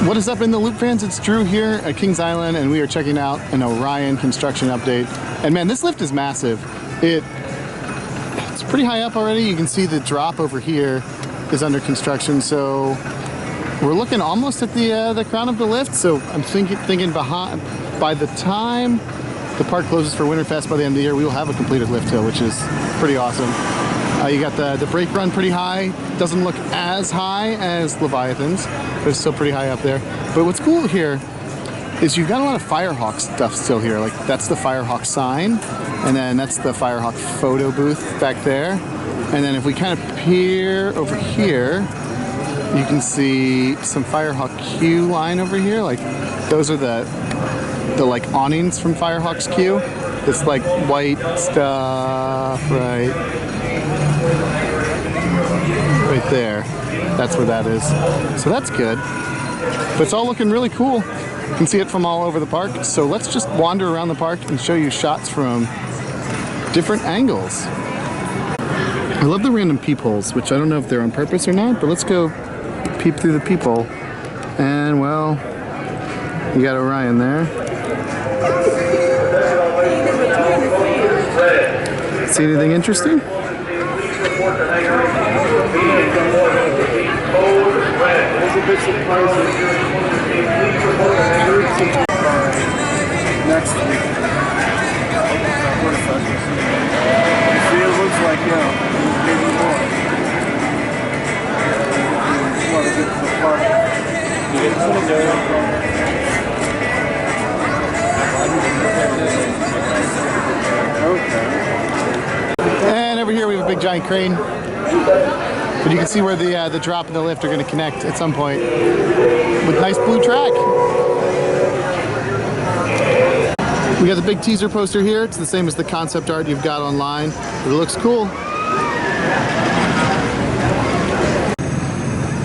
What is up in the Loop fans? It's Drew here at Kings Island and we are checking out an Orion construction update. And man, this lift is massive. It's pretty high up already. You can see the drop over here is under construction. So we're looking almost at the crown of the lift. So I'm thinking by the time the park closes for Winterfest by the end of the year, we will have a completed lift hill, which is pretty awesome. You got the brake run pretty high. Doesn't look as high as Leviathan's, but it's still pretty high up there. But what's cool here is you've got a lot of Firehawk stuff still here. Like that's the Firehawk sign, and then that's the Firehawk photo booth back there. And then if we kind of peer over here, you can see some Firehawk queue line over here. Like those are the like awnings from Firehawk's queue. It's like white stuff, right there. That's where that is. So that's good. But it's all looking really cool. You can see it from all over the park. So let's just wander around the park and show you shots from different angles. I love the random peepholes, which I don't know if they're on purpose or not, but let's go peep through the peephole. And well, you got Orion there. See anything interesting? Bit surprising. Next week. See, it looks like, maybe more. Just want to get to the park. Okay. And over here we have a big giant crane. But you can see where the drop and the lift are going to connect at some point with nice blue track. We got the big teaser poster here. It's the same as the concept art you've got online, but it looks cool.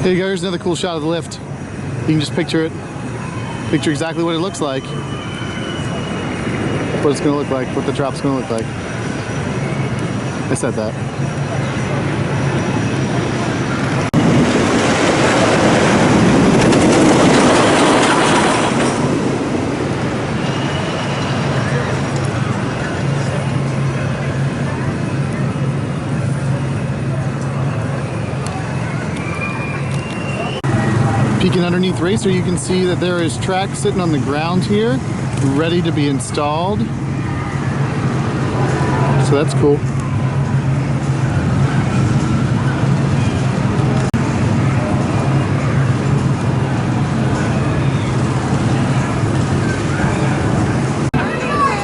There you go. Here's another cool shot of the lift. You can just picture it. Picture exactly what it looks like. What it's going to look like. What the drop's going to look like. I said that. Peeking underneath Racer, you can see that there is track sitting on the ground here, ready to be installed. So that's cool.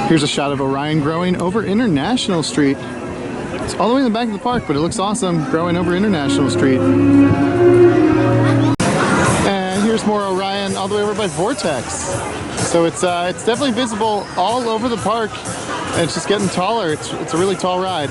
Here's a shot of Orion growing over International Street. It's all the way in the back of the park, but it looks awesome growing over International Street. Here's more Orion all the way over by Vortex. So it's definitely visible all over the park, and it's just getting taller. It's a really tall ride.